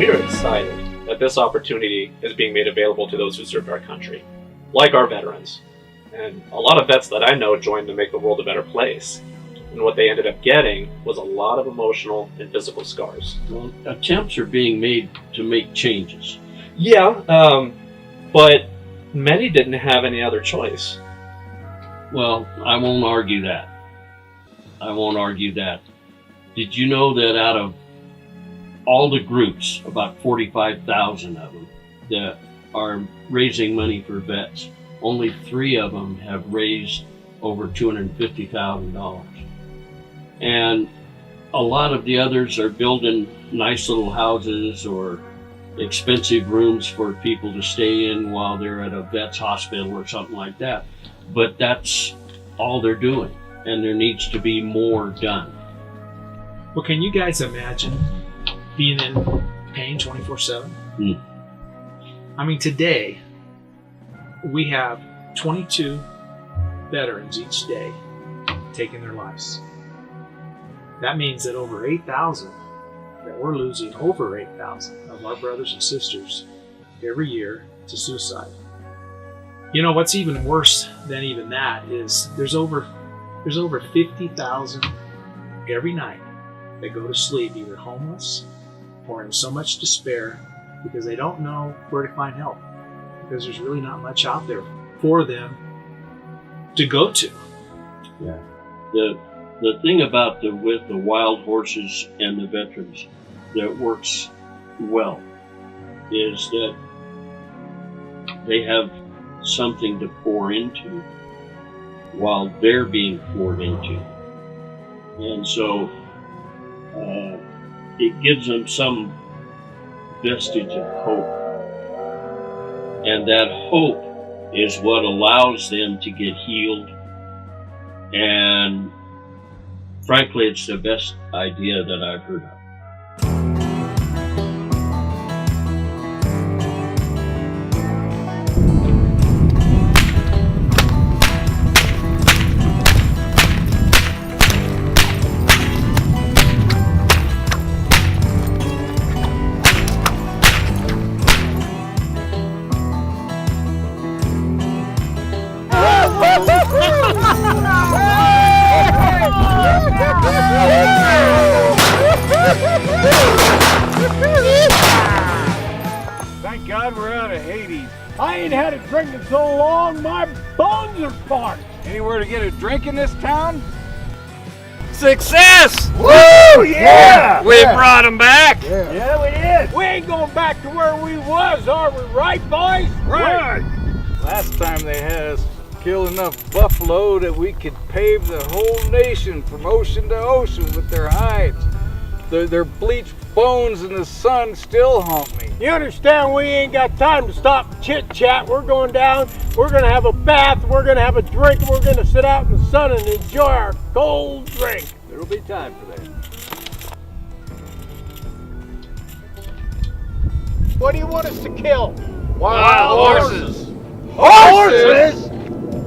we are excited that this opportunity is being made available to those who served our country, like our veterans. And a lot of vets that I know joined to make the world a better place. And what they ended up getting was a lot of emotional and physical scars. Well, attempts are being made to make changes. Yeah, but many didn't have any other choice. Well, I won't argue that. Did you know that out of all the groups, about 45,000 of them, that are raising money for vets, only 3 of them have raised over $250,000. And a lot of the others are building nice little houses or expensive rooms for people to stay in while they're at a vet's hospital or something like that. But that's all they're doing, and there needs to be more done. Well, can you guys imagine being in pain 24/7? I mean, today we have 22 veterans each day taking their lives. That means that over 8,000, that we're losing over 8,000 of our brothers and sisters every year to suicide. You know, what's even worse than even that is there's over 50,000 every night that go to sleep either homeless or in so much despair because they don't know where to find help, because there's really not much out there for them to go to. Yeah. The thing about with the wild horses and the veterans that works well is that they have something to pour into while they're being poured into. And so it gives them some vestige of hope. And that hope is what allows them to get healed. And frankly, it's the best idea that I've heard of. Thank God we're out of Hades. I ain't had a drink in so long, my bones are parched. Anywhere to get a drink in this town? Success! Woo! Yeah! We brought him back. Yeah, we did. We ain't going back to where we was, are we right, boys? Right. Last time they had us kill enough buffalo that we could pave the whole nation from ocean to ocean with their hides. Their bleached bones in the sun still haunt me. You understand, we ain't got time to stop chit-chat. We're going down, we're going to have a bath, we're going to have a drink, and we're going to sit out in the sun and enjoy our cold drink. There'll be time for that. What do you want us to kill? Wild horses. Horses?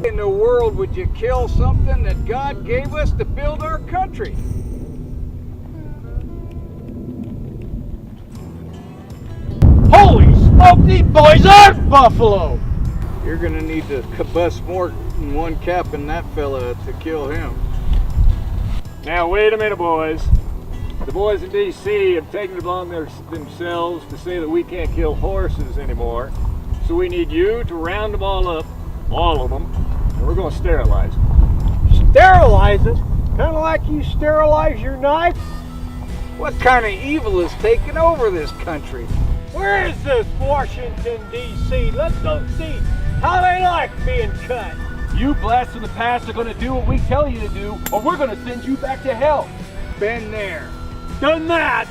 In the world would you kill something that God gave us to build our country? Holy smoke, these boys are buffalo! You're gonna need to bust more than one cap in that fella to kill him. Now wait a minute, boys. The boys in DC have taken it upon themselves to say that we can't kill horses anymore. So we need you to round them all up, all of them, and we're gonna sterilize them. Sterilize them? Kinda like you sterilize your knife? What kind of evil is taking over this country? Where is this Washington, D.C.? Let's go see how they like being cut. You blasts from the past are going to do what we tell you to do, or we're going to send you back to hell. Been there, done that,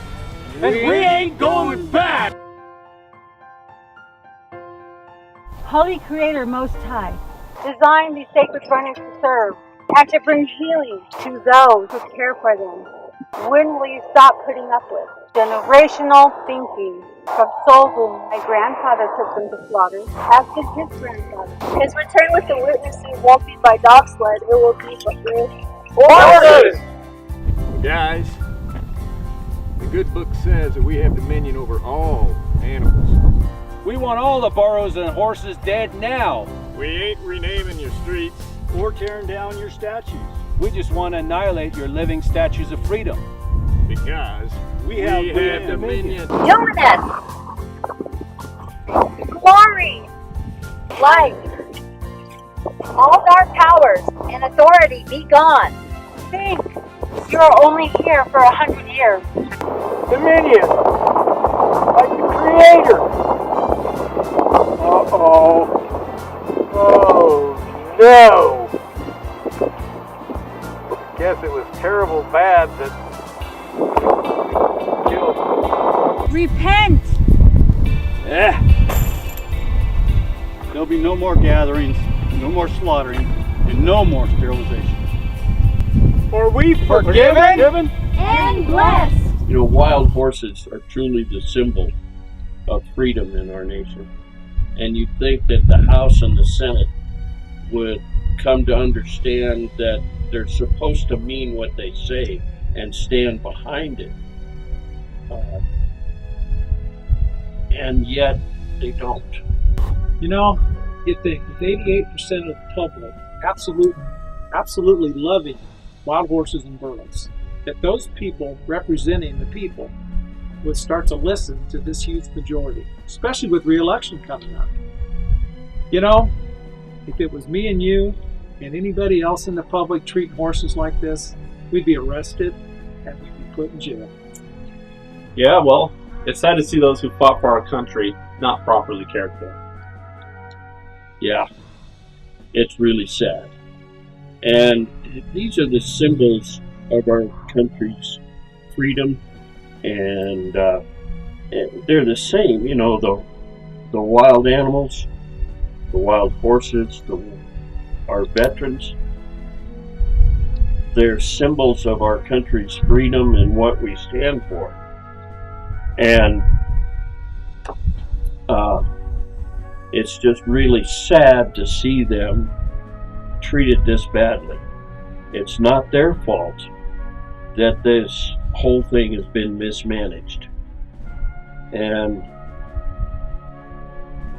and we ain't going back. Holy Creator Most High, design these sacred runners to serve and to bring healing to those who care for them. When will you stop putting up with generational thinking from souls whom my grandfather took them to slaughter, as did his grandfather? His return with the witnesses won't be by dog sled, it will be with horses! Guys, the good book says that we have dominion over all animals. We want all the burros and horses dead now. We ain't renaming your streets Or tearing down your statues. We just want to annihilate your living statues of freedom. because we have dominion. Illness, glory, life, all dark powers and authority be gone. Think you are only here for 100 years. Dominion! Like the Creator! Uh-oh. Oh, no! Guess it was terrible bad that killed. Repent! There'll be no more gatherings, no more slaughtering, and no more sterilization. Are we Forgiven? And blessed! You know, wild horses are truly the symbol of freedom in our nation. And you'd think that the House and the Senate would come to understand that they're supposed to mean what they say and stand behind it. And yet they don't. You know, you think with 88% of the public absolutely loving wild horses and burros, that those people representing the people would start to listen to this huge majority, especially with re-election coming up. You know, if it was me and you and anybody else in the public treating horses like this, we'd be arrested and we'd be put in jail. Yeah, well, it's sad to see those who fought for our country not properly cared for. Yeah, it's really sad. And these are the symbols of our country's freedom, and they're the same, you know, the wild animals, the wild horses, our veterans. They're symbols of our country's freedom and what we stand for. And it's just really sad to see them treated this badly. It's not their fault that this whole thing has been mismanaged. And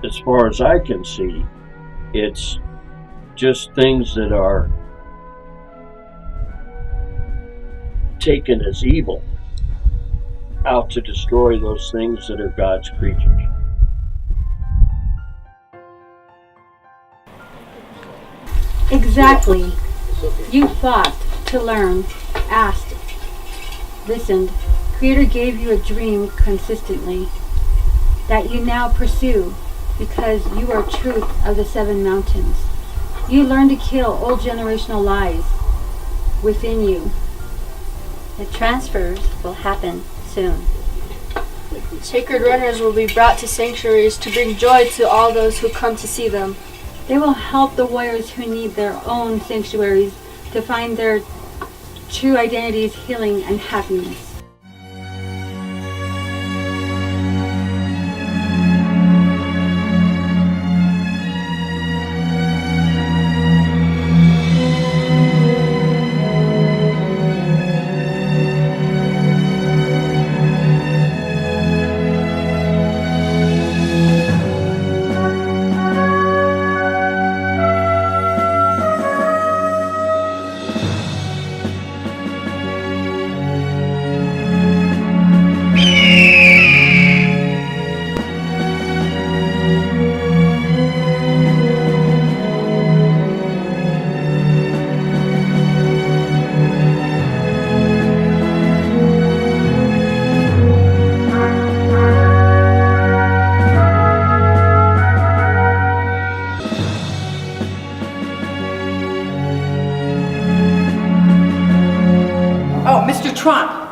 as far as I can see, it's just things that are taken as evil out to destroy those things that are God's creatures. Exactly. You fought to learn, asked, listened. Creator gave you a dream consistently that you now pursue because you are truth of the 7 mountains. You learn to kill old generational lies within you. The transfers will happen soon. Sacred runners will be brought to sanctuaries to bring joy to all those who come to see them. They will help the warriors who need their own sanctuaries to find their true identities, healing, and happiness.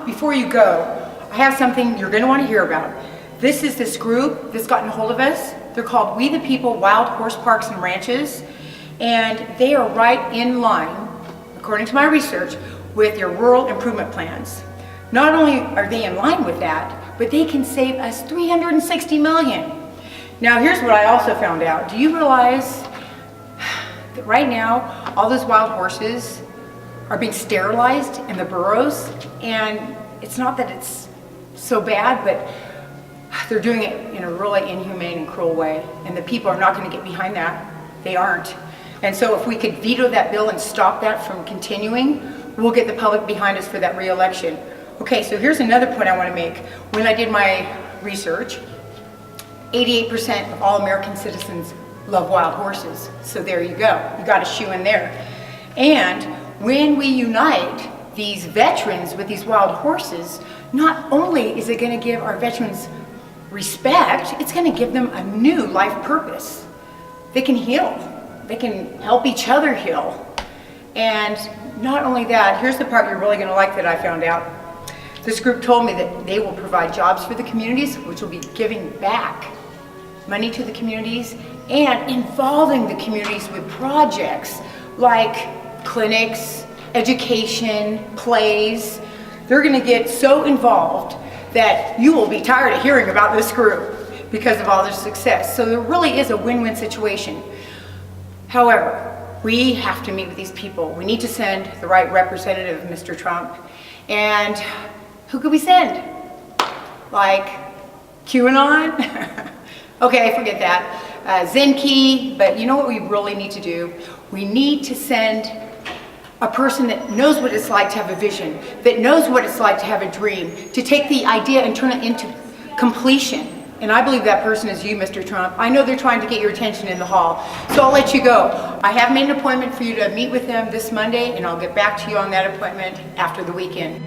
Before you go, I have something you're going to want to hear about. This is this group that's gotten a hold of us. They're called We the People Wild Horse Parks and Ranches, and they are right in line, according to my research, with your rural improvement plans. Not only are they in line with that, but they can save us $360 million. Now, here's what I also found out. Do you realize that right now, all those wild horses are being sterilized in the burrows, and it's not that it's so bad, but they're doing it in a really inhumane and cruel way, and the people are not going to get behind that. They aren't. And so if we could veto that bill and stop that from continuing, we'll get the public behind us for that re-election. Okay, so here's another point I want to make. When I did my research, 88% of all American citizens love wild horses. So there you go. You got a shoe in there. And when we unite these veterans with these wild horses, not only is it going to give our veterans respect, it's going to give them a new life purpose. They can heal. They can help each other heal. And not only that, here's the part you're really going to like that I found out. This group told me that they will provide jobs for the communities, which will be giving back money to the communities and involving the communities with projects like clinics, education, plays. They're going to get so involved that you will be tired of hearing about this group because of all their success. So there really is a win-win situation. However, we have to meet with these people. We need to send the right representative, Mr. Trump. And who could we send? Like QAnon? Okay, forget that. Zenke, but you know what we really need to do? We need to send a person that knows what it's like to have a vision, that knows what it's like to have a dream, to take the idea and turn it into completion. And I believe that person is you, Mr. Trump. I know they're trying to get your attention in the hall, so I'll let you go. I have made an appointment for you to meet with them this Monday, and I'll get back to you on that appointment after the weekend.